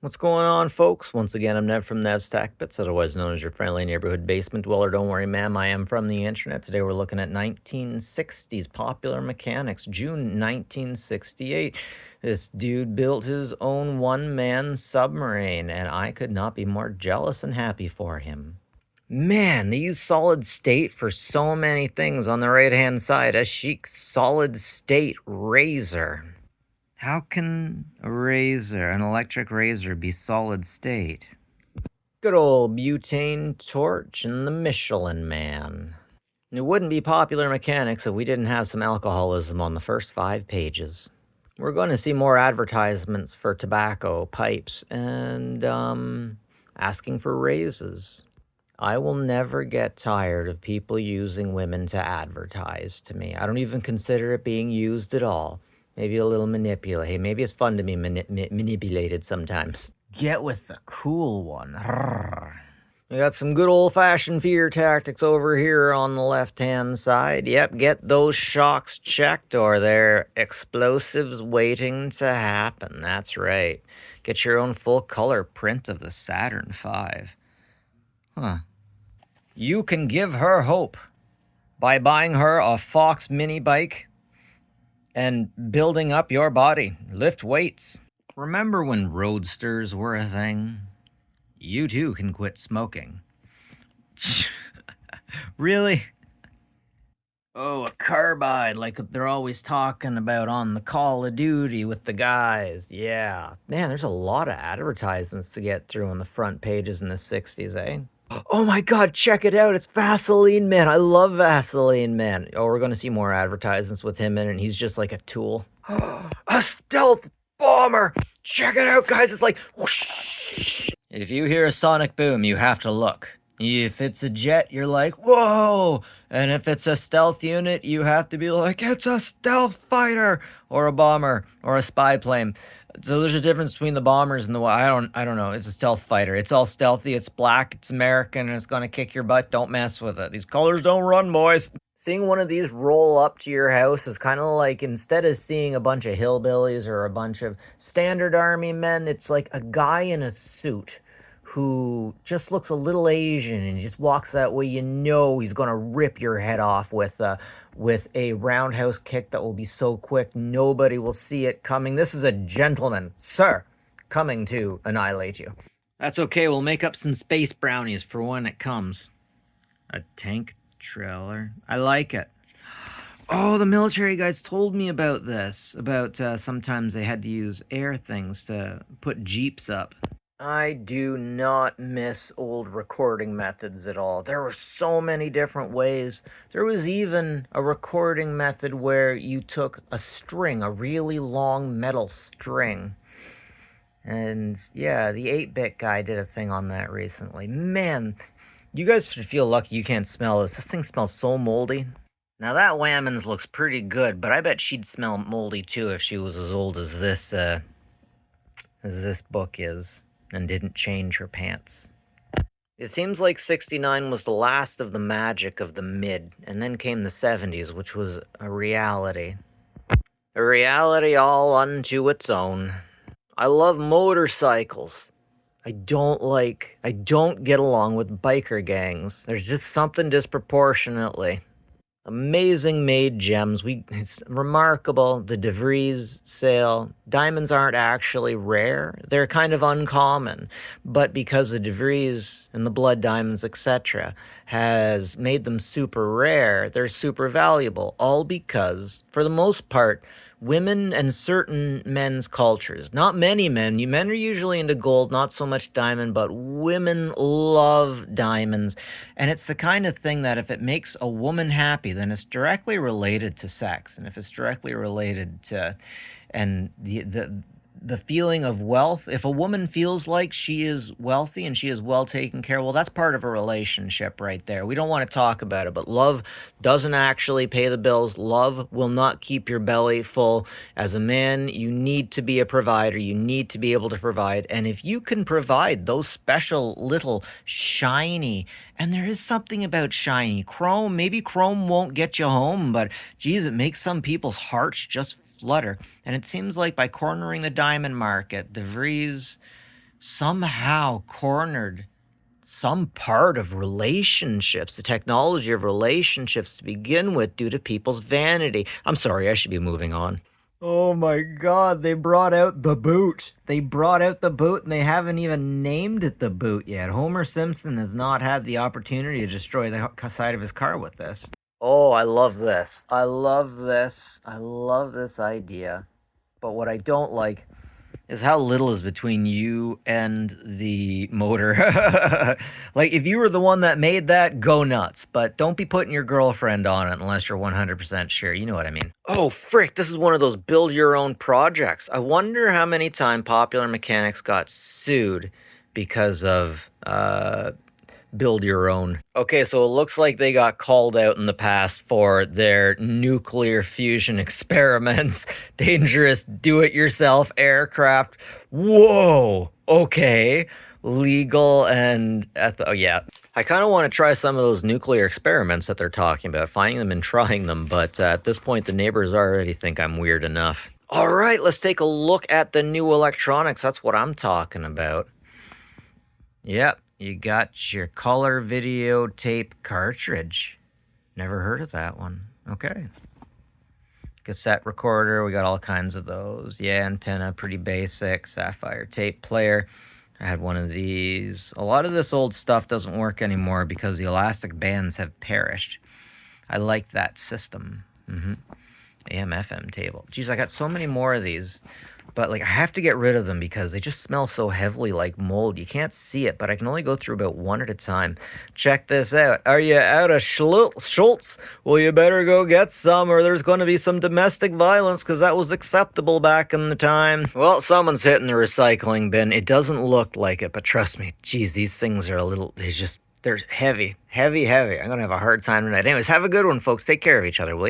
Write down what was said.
What's going on, folks? Once again, I'm Nev from Nev's Tech Bits, otherwise known as your friendly neighborhood basement dweller. Don't worry, ma'am, I am from the internet. Today we're looking at 1960s popular mechanics, June 1968. This dude built his own one-man submarine, and I could not be more jealous and happy for him. Man, they use solid state for so many things on the right-hand side. A chic solid state razor. How can an electric razor, be solid state? Good old butane torch and the Michelin Man. It wouldn't be popular mechanics if we didn't have some alcoholism on the first 5 pages. We're going to see more advertisements for tobacco, pipes, and, asking for raises. I will never get tired of people using women to advertise to me. I don't even consider it being used at all. Maybe a little manipulate. Hey, maybe it's fun to be manipulated sometimes. Get with the cool one. We got some good old-fashioned fear tactics over here on the left-hand side. Yep, get those shocks checked or they're explosives waiting to happen. That's right. Get your own full-color print of the Saturn V. Huh. You can give her hope by buying her a Fox mini bike and building up your body. Lift weights. Remember when roadsters were a thing? You too can quit smoking. Really? Oh, a carbide, like they're always talking about on the Call of Duty with the guys. Yeah. Man, there's a lot of advertisements to get through on the front pages in the 60s, eh? Oh my god, check it out. It's Vaseline Man. I love Vaseline Man. Oh, we're going to see more advertisements with him in it, and he's just like a tool. A stealth bomber. Check it out, guys. It's like whoosh. If you hear a sonic boom, you have to look. If it's a jet, you're like, whoa. And if it's a stealth unit, you have to be like, it's a stealth fighter or a bomber or a spy plane. So there's a difference between the bombers and the I don't know. It's a stealth fighter. It's all stealthy. It's black. It's American, and it's gonna kick your butt. Don't mess with it. These colors don't run, boys. Seeing one of these roll up to your house is kind of like, instead of seeing a bunch of hillbillies or a bunch of standard army men, it's like a guy in a suit who just looks a little Asian and just walks that way. You know he's gonna rip your head off with a roundhouse kick that will be so quick nobody will see it coming. This is a gentleman, sir, coming to annihilate you. That's okay, we'll make up some space brownies for when it comes. A tank trailer. I like it. Oh, the military guys told me about this. About sometimes they had to use air things to put jeeps up. I do not miss old recording methods at all. There were so many different ways. There was even a recording method where you took a string, a really long metal string. And yeah, the 8-bit guy did a thing on that recently. Man, you guys should feel lucky you can't smell this. This thing smells so moldy. Now that Whammons looks pretty good, but I bet she'd smell moldy too if she was as old as this book is and didn't change her pants. It seems like 69 was the last of the magic of the mid, and then came the 70s, which was a reality. A reality all unto its own. I love motorcycles. I don't get along with biker gangs. There's just something disproportionately. Amazing made gems. It's remarkable. The DeVries sale. Diamonds aren't actually rare. They're kind of uncommon. But because the DeVries and the blood diamonds, etc., has made them super rare, they're super valuable. All because, for the most part, women and certain men's cultures, not many men, men are usually into gold, not so much diamond, but women love diamonds. And it's the kind of thing that if it makes a woman happy, then it's directly related to sex. And if it's directly related to, and the feeling of wealth, if a woman feels like she is wealthy and she is well taken care of, well, that's part of a relationship right there. We don't want to talk about it, but love doesn't actually pay the bills. Love will not keep your belly full. As a man, you need to be a provider. You need to be able to provide. And if you can provide those special little shiny, and there is something about shiny chrome, maybe chrome won't get you home, but geez, it makes some people's hearts just flutter. And it seems like by cornering the diamond market, DeVries somehow cornered some part of relationships, the technology of relationships to begin with, due to people's vanity. I'm sorry, I should be moving on. Oh my god, they brought out the boot. They brought out the boot and they haven't even named it the boot yet. Homer Simpson has not had the opportunity to destroy the side of his car with this. Oh, I love this. I love this. I love this idea. But what I don't like is how little is between you and the motor. Like, if you were the one that made that, go nuts. But don't be putting your girlfriend on it unless you're 100% sure. You know what I mean. Oh, frick, this is one of those build-your-own projects. I wonder how many times Popular Mechanics got sued because of build your own. Okay, so it looks like they got called out in the past for their nuclear fusion experiments. Dangerous do-it-yourself aircraft. Whoa, okay. Legal and oh yeah. I kind of want to try some of those nuclear experiments that they're talking about, finding them and trying them, but at this point the neighbors already think I'm weird enough. All right, let's take a look at the new electronics. That's what I'm talking about. Yep, you got your color videotape cartridge. Never heard of that one. Okay. Cassette recorder, we got all kinds of those. Yeah, antenna, pretty basic. Sapphire tape player. I had one of these. A lot of this old stuff doesn't work anymore because the elastic bands have perished. I like that system. AM/FM table. Geez, I got so many more of these. But, like, I have to get rid of them because they just smell so heavily like mold. You can't see it, but I can only go through about one at a time. Check this out. Are you out of Schultz? Well, you better go get some, or there's going to be some domestic violence, because that was acceptable back in the time. Well, someone's hitting the recycling bin. It doesn't look like it, but trust me, geez, these things are a little, they're heavy. I'm going to have a hard time tonight. Anyways, have a good one, folks. Take care of each other, will you?